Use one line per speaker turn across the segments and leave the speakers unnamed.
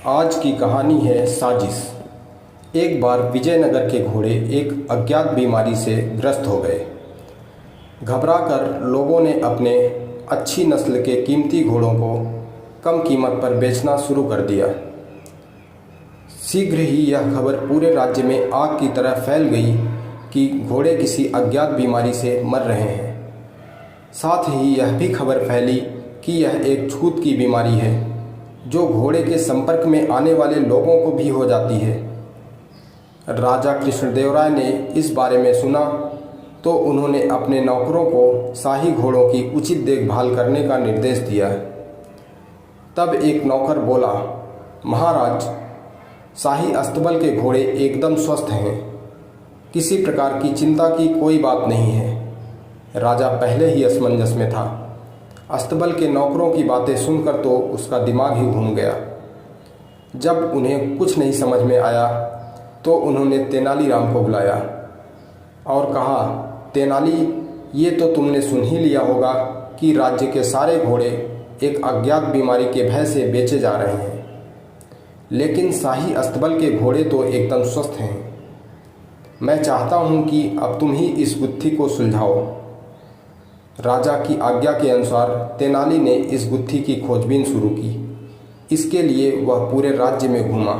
आज की कहानी है साजिश। एक बार विजयनगर के घोड़े एक अज्ञात बीमारी से ग्रस्त हो गए। घबराकर लोगों ने अपने अच्छी नस्ल के कीमती घोड़ों को कम कीमत पर बेचना शुरू कर दिया। शीघ्र ही यह खबर पूरे राज्य में आग की तरह फैल गई कि घोड़े किसी अज्ञात बीमारी से मर रहे हैं। साथ ही यह भी खबर फैली कि यह एक छूत की बीमारी है जो घोड़े के संपर्क में आने वाले लोगों को भी हो जाती है। राजा कृष्णदेवराय ने इस बारे में सुना तो उन्होंने अपने नौकरों को शाही घोड़ों की उचित देखभाल करने का निर्देश दिया। तब एक नौकर बोला, महाराज, शाही अस्तबल के घोड़े एकदम स्वस्थ हैं, किसी प्रकार की चिंता की कोई बात नहीं है। राजा पहले ही असमंजस में था। अस्तबल के नौकरों की बातें सुनकर तो उसका दिमाग ही घूम गया। जब उन्हें कुछ नहीं समझ में आया तो उन्होंने तेनालीराम को बुलाया और कहा, तेनाली, ये तो तुमने सुन ही लिया होगा कि राज्य के सारे घोड़े एक अज्ञात बीमारी के भय से बेचे जा रहे हैं, लेकिन शाही अस्तबल के घोड़े तो एकदम स्वस्थ हैं। मैं चाहता हूँ कि अब तुम ही इस गुत्थी को सुलझाओ। राजा की आज्ञा के अनुसार तेनाली ने इस गुत्थी की खोजबीन शुरू की। इसके लिए वह पूरे राज्य में घूमा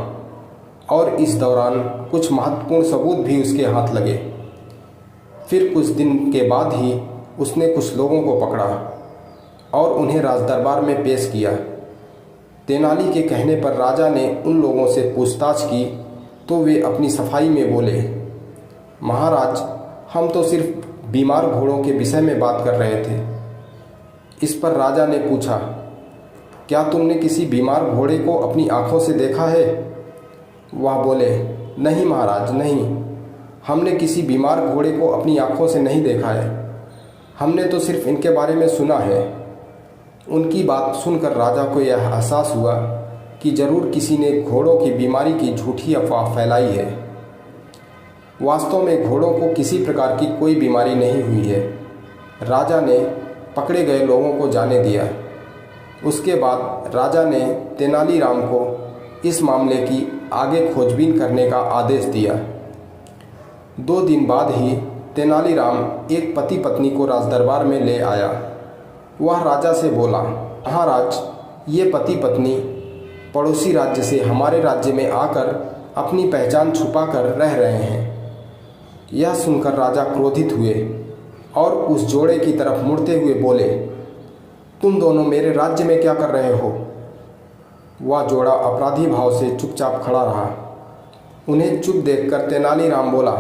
और इस दौरान कुछ महत्वपूर्ण सबूत भी उसके हाथ लगे। फिर कुछ दिन के बाद ही उसने कुछ लोगों को पकड़ा और उन्हें राजदरबार में पेश किया। तेनाली के कहने पर राजा ने उन लोगों से पूछताछ की तो वे अपनी सफाई में बोले, महाराज, हम तो सिर्फ बीमार घोड़ों के विषय में बात कर रहे थे। इस पर राजा ने पूछा, क्या तुमने किसी बीमार घोड़े को अपनी आंखों से देखा है? वह बोले, नहीं महाराज, नहीं, हमने किसी बीमार घोड़े को अपनी आंखों से नहीं देखा है। हमने तो सिर्फ इनके बारे में सुना है। उनकी बात सुनकर राजा को यह एहसास हुआ कि जरूर किसी ने घोड़ों की बीमारी की झूठी अफवाह फैलाई है। वास्तव में घोड़ों को किसी प्रकार की कोई बीमारी नहीं हुई है। राजा ने पकड़े गए लोगों को जाने दिया। उसके बाद राजा ने तेनालीराम को इस मामले की आगे खोजबीन करने का आदेश दिया। 2 दिन बाद ही तेनालीराम एक पति पत्नी को राजदरबार में ले आया। वह राजा से बोला, महाराज, ये पति पत्नी पड़ोसी राज्य से हमारे राज्य में आकर अपनी पहचान छुपा कर रह रहे हैं। यह सुनकर राजा क्रोधित हुए और उस जोड़े की तरफ मुड़ते हुए बोले, तुम दोनों मेरे राज्य में क्या कर रहे हो? वह जोड़ा अपराधी भाव से चुपचाप खड़ा रहा। उन्हें चुप देखकर तेनालीराम बोला,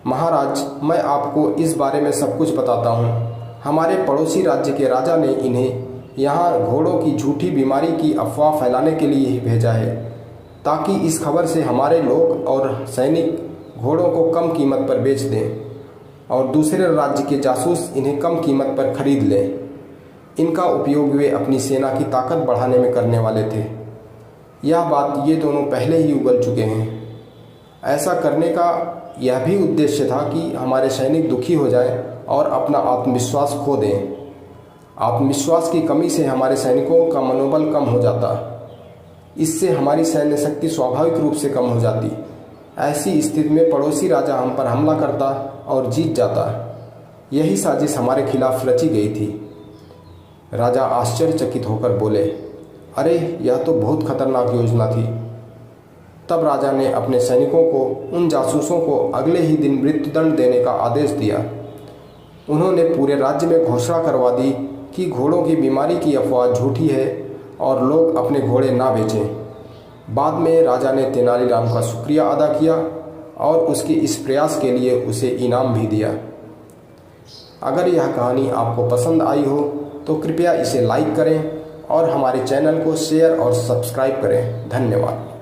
महाराज, मैं आपको इस बारे में सब कुछ बताता हूँ। हमारे पड़ोसी राज्य के राजा ने इन्हें यहाँ घोड़ों की झूठी बीमारी की अफवाह फैलाने के लिए ही भेजा है, ताकि इस खबर से हमारे लोग और सैनिक घोड़ों को कम कीमत पर बेच दें और दूसरे राज्य के जासूस इन्हें कम कीमत पर खरीद लें। इनका उपयोग वे अपनी सेना की ताकत बढ़ाने में करने वाले थे। यह बात ये दोनों पहले ही उगल चुके हैं। ऐसा करने का यह भी उद्देश्य था कि हमारे सैनिक दुखी हो जाएं और अपना आत्मविश्वास खो दें। आत्मविश्वास की कमी से हमारे सैनिकों का मनोबल कम हो जाता। इससे हमारी सैन्य शक्ति स्वाभाविक रूप से कम हो जाती। ऐसी स्थिति में पड़ोसी राजा हम पर हमला करता और जीत जाता। यही साजिश हमारे खिलाफ रची गई थी। राजा आश्चर्यचकित होकर बोले, अरे, यह तो बहुत खतरनाक योजना थी। तब राजा ने अपने सैनिकों को उन जासूसों को अगले ही दिन मृत्युदंड देने का आदेश दिया। उन्होंने पूरे राज्य में घोषणा करवा दी कि घोड़ों की बीमारी की अफवाह झूठी है और लोग अपने घोड़े ना बेचें। बाद में राजा ने तेनालीराम का शुक्रिया अदा किया और उसके इस प्रयास के लिए उसे इनाम भी दिया। अगर यह कहानी आपको पसंद आई हो तो कृपया इसे लाइक करें और हमारे चैनल को शेयर और सब्सक्राइब करें। धन्यवाद।